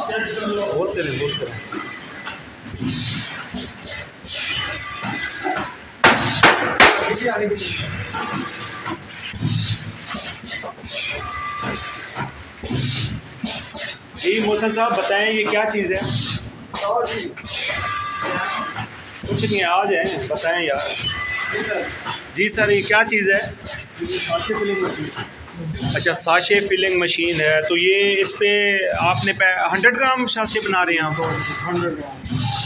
बोलते रहे। जी मोहसिन साहब बताएं ये क्या चीज़ है? कुछ नहीं, आ जाए बताएं यार। जी सर ये क्या चीज़ है? अच्छा साशे फिलिंग मशीन है। तो ये इस पे आपने 100 ग्राम साशे बना रहे हैं आप?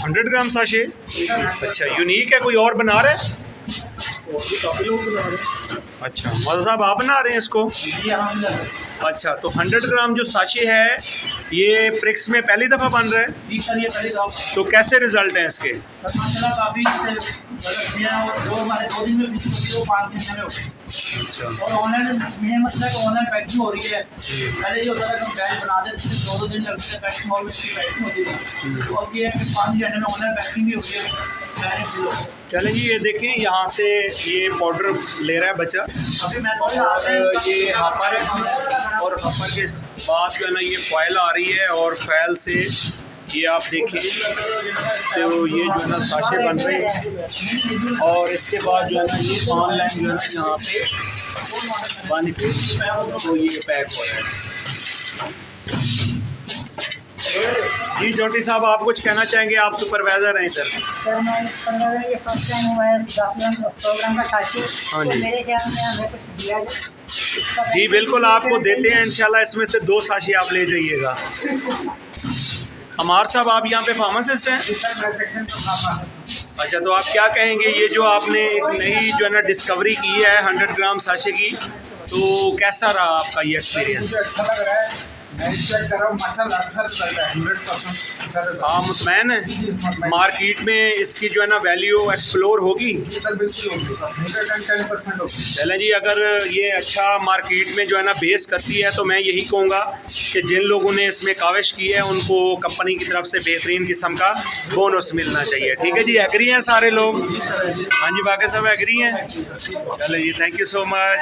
100 ग्राम साशे। अच्छा यूनिक है, कोई और बना रहा है? अच्छा मौलाना साहब आप बना रहे हैं इसको? अच्छा तो 100 ग्राम जो साशे है ये प्रिक्स में पहली दफ़ा बन रहा है? जी सर ये पहली दफ़ा। तो कैसे रिजल्ट हैं इसके? माशाल्लाह काफ़ी दो दिन में 5 घंटे में हो गए। अच्छा और ऑनलाइन मेन मतलब ऑनलाइन पैकिंग हो रही है। पहले ये होता था कि हम बैच बना देते थे, 2 दिन लगते थे पैकिंग और उसकी पैकिंग होती थी। तो अब ये है कि 5 घंटे में ऑनलाइन पैकिंग भी हो रही है। चलें जी ये देखें यहाँ से ये पाउडर ले रहा है बच्चा। अभी मैं ये हापर है और हापर के बाद जो है ना ये फॉयल आ रही है और फॉयल से ये आप देखें तो ये जो है ना साशे बन रहे हैं और इसके बाद जो है ना ये ऑनलाइन जो है ना यहाँ पे बन के तो ये पैक हो रहा है। जी जोटी साहब आप कुछ कहना चाहेंगे? आप सुपरवाइज़र हैं इधर। सर मैं ये फर्स्ट टाइम हुआ है 10 ग्राम 100 ग्राम का साशे। हाँ जी। तो मेरे ख्याल में हमें कुछ दिया जाए। जी बिल्कुल आपको देते हैं इंशाल्लाह, इसमें से 2 साशे आप ले जाइएगा। अमार साहब आप यहाँ पे फार्मासिस्ट हैं? अच्छा तो आप क्या कहेंगे ये जो आपने एक नई जो है ना डिस्कवरी की है 100 ग्राम साशे की, तो कैसा रहा आपका ये एक्सपीरियंस? अच्छा लग रहा है। मैं चेक कर रहा हूँ माशाल्लाह अच्छा लग रहा है 100%। हाँ मुतमैन है मार्केट में इसकी जो है ना वैल्यू एक्सप्लोर होगी? बिल्कुल होगी 110% होगी। चलें जी अगर ये अच्छा मार्केट में जो है ना बेस करती है तो मैं यही कहूँगा कि जिन लोगों ने इसमें काविश की है उनको कंपनी की तरफ से बेहतरीन किस्म का बोनस मिलना चाहिए। ठीक है जी, एग्री हैं सारे लोग? हाँ जी बाकी सब एग्री हैं? चलें जी थैंक यू सो मच।